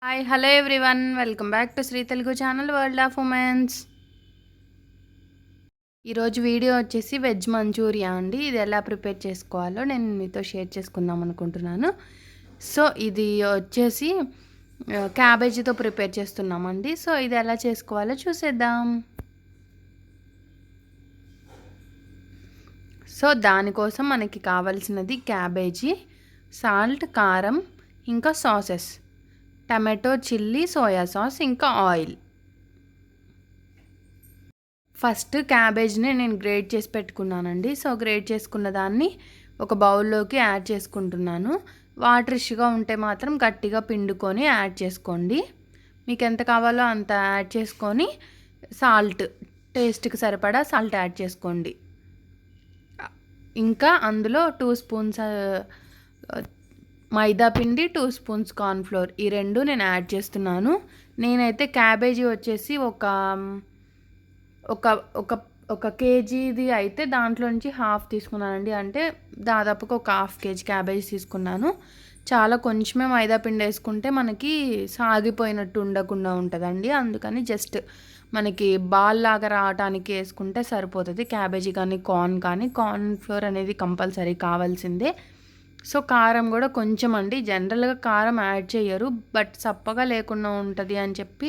Hi hello everyone, welcome back to Sri Telugu channel world of womens. ఈరోజు video వచ్చేసి veg manchuria అండి. ఇది ఎలా ప్రిపేర్ చేసుకోవాలో నేను మీతో షేర్ చేసుకుందాం అనుకుంటున్నాను. సో ఇది వచ్చేసి క్యాబేజీతో ప్రిపేర్ చేస్తున్నామండి. సో ఇది ఎలా చేసుకోవాలో చూసేద్దాం. సో దానికోసం మనకి కావాల్సినది క్యాబేజీ, సాల్ట్, కారం, ఇంకా sauces, tomato, chilli, soya sauce, ఇంకా ఆయిల్. ఫస్ట్ క్యాబేజ్ని నేను గ్రేట్ చేసి పెట్టుకున్నానండి. సో గ్రేట్ చేసుకున్న దాన్ని ఒక బౌల్లోకి యాడ్ చేసుకుంటున్నాను. వాటరిష్గా ఉంటే మాత్రం గట్టిగా పిండుకొని యాడ్ చేసుకోండి. మీకు ఎంత కావాలో అంత యాడ్ చేసుకొని సాల్ట్, టేస్ట్కి సరిపడా సాల్ట్ యాడ్ చేసుకోండి. ఇంకా అందులో 2 స్పూన్స్ మైదా పిండి, 2 స్పూన్స్ కార్న్ఫ్లోర్, ఈ రెండు నేను యాడ్ చేస్తున్నాను. నేనైతే క్యాబేజీ వచ్చేసి ఒక కేజీది అయితే దాంట్లో నుంచి హాఫ్ తీసుకున్నానండి. అంటే దాదాపుగా ఒక హాఫ్ కేజీ క్యాబేజీ తీసుకున్నాను. చాలా కొంచెమే మైదా పిండి వేసుకుంటే మనకి సాగిపోయినట్టు ఉండకుండా ఉంటుందండి. అందుకని జస్ట్ మనకి బాల్ లాగా రావడానికి వేసుకుంటే సరిపోతుంది. క్యాబేజీ కానీ కార్న్ ఫ్లోర్ అనేది కంపల్సరీ కావాల్సిందే. సో కారం కూడా కొంచెం అండి. జనరల్గా కారం యాడ్ చేయరు, బట్ చప్పగా లేకుండా ఉంటుంది అని చెప్పి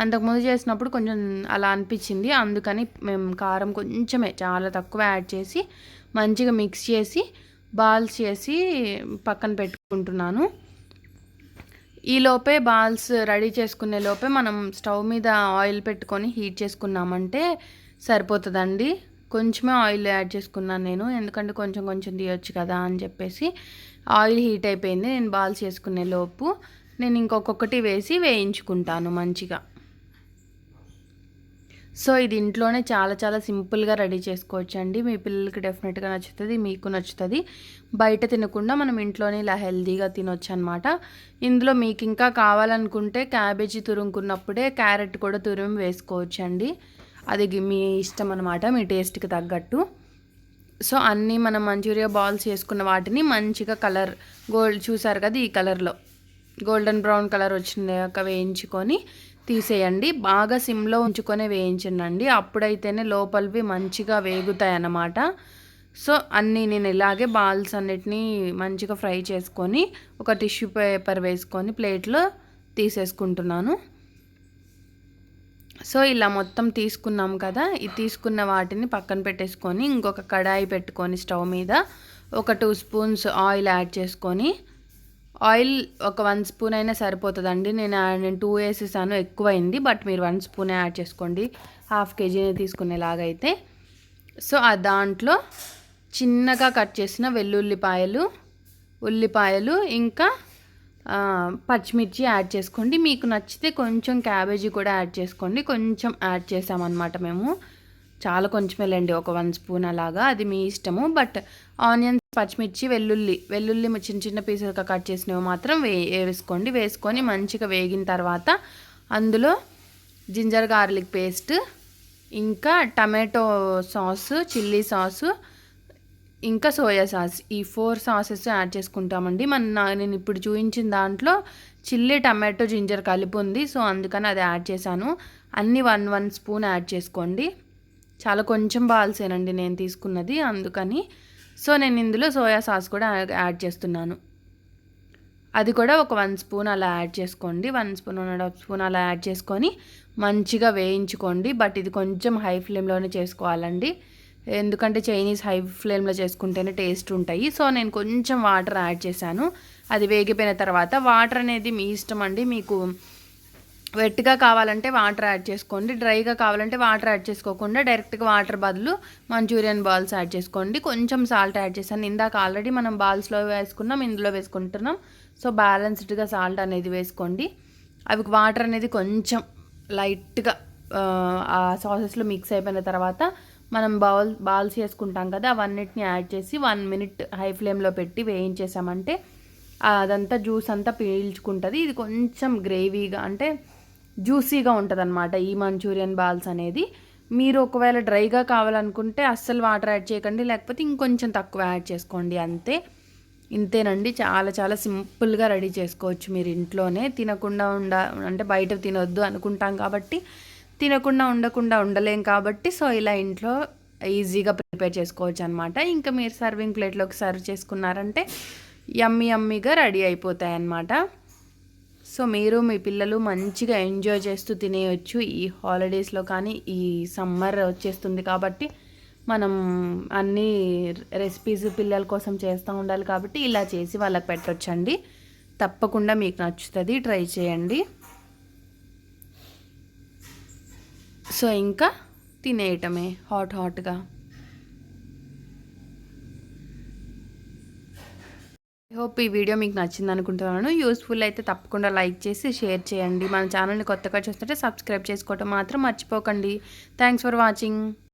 అంతకుముందు చేసినప్పుడు కొంచెం అలా అనిపించింది. అందుకని మేము కారం కొంచెమే, చాలా తక్కువ యాడ్ చేసి మంచిగా మిక్స్ చేసి బాల్స్ చేసి పక్కన పెట్టుకుంటున్నాను. ఈ లోపే బాల్స్ రెడీ చేసుకునే లోపే మనం స్టవ్ మీద ఆయిల్ పెట్టుకొని హీట్ చేసుకున్నామంటే సరిపోతుందండి. కొంచెమే ఆయిల్ యాడ్ చేసుకున్నాను నేను, ఎందుకంటే కొంచెం తీయొచ్చు కదా అని చెప్పేసి. ఆయిల్ హీట్ అయిపోయింది. నేను బాల్స్ చేసుకునే లోపు నేను ఇంకొకటి వేసి వేయించుకుంటాను మంచిగా. సో ఇది ఇంట్లోనే చాలా సింపుల్గా రెడీ చేసుకోవచ్చు అండి. మీ పిల్లలకి డెఫినెట్గా నచ్చుతుంది, మీకు నచ్చుతుంది. బయట తినకుండా మనం ఇంట్లోనే ఇలా హెల్తీగా తినొచ్చు అనమాట. ఇందులో మీకు ఇంకా కావాలనుకుంటే క్యాబేజీ తురుముకున్నప్పుడే క్యారెట్ కూడా తురుము వేసుకోవచ్చు అండి. అది మీ ఇష్టం అనమాట, మీ టేస్ట్కి తగ్గట్టు. సో అన్నీ మనం మంచూరియా బాల్స్ చేసుకున్న వాటిని మంచిగా కలర్ గోల్డ్ చూసారు కదా, ఈ కలర్లో గోల్డెన్ బ్రౌన్ కలర్ వచ్చినాక వేయించుకొని తీసేయండి. బాగా సిమ్లో ఉంచుకొని వేయించండి, అప్పుడైతేనే లోపలివి మంచిగా వేగుతాయి అన్నమాట. సో అన్నీ నేను ఇలాగే బాల్స్ అన్నిటినీ మంచిగా ఫ్రై చేసుకొని ఒక టిష్యూ పేపర్ వేసుకొని ప్లేట్లో తీసేసుకుంటున్నాను. సో ఇలా మొత్తం తీసుకున్నాం కదా, ఈ తీసుకున్న వాటిని పక్కన పెట్టేసుకొని ఇంకొక కడాయి పెట్టుకొని స్టవ్ మీద ఒక 2 స్పూన్స్ ఆయిల్ యాడ్ చేసుకొని, ఆయిల్ ఒక 1 స్పూన్ అయినా సరిపోతుందండి. నేను 2 వేసేసాను, ఎక్కువైంది. బట్ మీరు 1 స్పూన్ యాడ్ చేసుకోండి హాఫ్ కేజీని తీసుకునేలాగైతే. సో ఆ దాంట్లో చిన్నగా కట్ చేసిన ఉల్లిపాయలు ఇంకా పచ్చిమిర్చి యాడ్ చేసుకోండి. మీకు నచ్చితే కొంచెం క్యాబేజీ కూడా యాడ్ చేసుకోండి. కొంచెం యాడ్ చేసామన్నమాట మేము, చాలా కొంచెమేలేండి, ఒక 1 స్పూన్ అలాగా, అది మీ ఇష్టము. బట్ ఆనియన్స్, పచ్చిమిర్చి, వెల్లుల్లి చిన్న పీసులుగా కట్ చేసినవి మాత్రం వేసుకోండి. వేసుకొని మంచిగా వేగిన తర్వాత అందులో జింజర్ గార్లిక్ పేస్ట్, ఇంకా టమాటో సాసు, చిల్లీ సాసు, ఇంకా సోయా సాస్, ఈ 4 సాసెస్ యాడ్ చేసుకుంటామండి. నేను ఇప్పుడు చూపించిన దాంట్లో చిల్లీ, టమాటో, జింజర్ కలిపి ఉంది. సో అందుకని అది యాడ్ చేశాను. అన్నీ 1 స్పూన్ యాడ్ చేసుకోండి. చాలా కొంచెం బాల్సేనండి నేను తీసుకున్నది, అందుకని. సో నేను ఇందులో సోయా సాస్ కూడా యాడ్ చేస్తున్నాను. అది కూడా ఒక 1 స్పూన్ అలా యాడ్ చేసుకోండి. 1 స్పూన్ 1.5 స్పూన్ అలా యాడ్ చేసుకొని మంచిగా వేయించుకోండి. బట్ ఇది కొంచెం హై ఫ్లేమ్లోనే చేసుకోవాలండి, ఎందుకంటే చైనీస్ హై ఫ్లేమ్లో చేసుకుంటేనే టేస్ట్ ఉంటాయి. సో నేను కొంచెం వాటర్ యాడ్ చేశాను. అది వేగిపోయిన తర్వాత, వాటర్ అనేది మీ ఇష్టం అండి. మీకు వెట్గా కావాలంటే వాటర్ యాడ్ చేసుకోండి, డ్రైగా కావాలంటే వాటర్ యాడ్ చేసుకోకుండా డైరెక్ట్గా వాటర్ బదులు మంచూరియన్ బాల్స్ యాడ్ చేసుకోండి. కొంచెం సాల్ట్ యాడ్ చేశాను, ఇందాక ఆల్రెడీ మనం బాల్స్లో వేసుకున్నాం, ఇందులో వేసుకుంటున్నాం. సో బ్యాలెన్స్డ్గా సాల్ట్ అనేది వేసుకోండి. అవి వాటర్ అనేది కొంచెం లైట్గా ఆ సాసెస్లో మిక్స్ అయిపోయిన తర్వాత మనం బాల్స్ చేసుకుంటాం కదా, అవన్నిటిని యాడ్ చేసి 1 మినిట్ హై ఫ్లేమ్లో పెట్టి వేయించేసామంటే అదంతా జ్యూస్ అంతా పీల్చుకుంటుంది. ఇది కొంచెం గ్రేవీగా అంటే జ్యూసీగా ఉంటుంది అనమాట ఈ మంచూరియన్ బాల్స్ అనేది. మీరు ఒకవేళ డ్రైగా కావాలనుకుంటే అస్సలు వాటర్ యాడ్ చేయకండి, లేకపోతే ఇంకొంచెం తక్కువ యాడ్ చేసుకోండి అంతే. ఇంతేనండి, చాలా చాలా సింపుల్గా రెడీ చేసుకోవచ్చు మీరు ఇంట్లోనే. తినకుండా అంటే బయట తినొద్దు అనుకుంటాం కాబట్టి, తినకుండా ఉండలేం కాబట్టి, సో ఇలా ఇంట్లో ఈజీగా ప్రిపేర్ చేసుకోవచ్చు అనమాట. ఇంకా మీరు సర్వింగ్ ప్లేట్లోకి సర్వ్ చేసుకున్నారంటే యమ్మీగా రెడీ అయిపోతాయి అన్నమాట. సో మీరు మీ పిల్లలు మంచిగా ఎంజాయ్ చేస్తూ తినేయచ్చు ఈ హాలిడేస్లో. కానీ ఈ సమ్మర్ వచ్చేస్తుంది కాబట్టి మనం అన్ని రెసిపీస్ పిల్లల కోసం చేస్తూ ఉండాలి కాబట్టి ఇలా చేసి వాళ్ళకి పెట్టొచ్చండి. తప్పకుండా మీకు నచ్చుతుంది, ట్రై చేయండి. సో ఇంకా తినేయటమే హాట్గా. హోప్ ఈ వీడియో మీకు నచ్చింది అనుకుంటున్నాను. యూస్ఫుల్ అయితే తప్పకుండా లైక్ చేసి షేర్ చేయండి. మన ఛానల్ని కొత్తగా చూస్తుంటే సబ్స్క్రైబ్ చేసుకోవటం మాత్రం మర్చిపోకండి. Thanks for watching.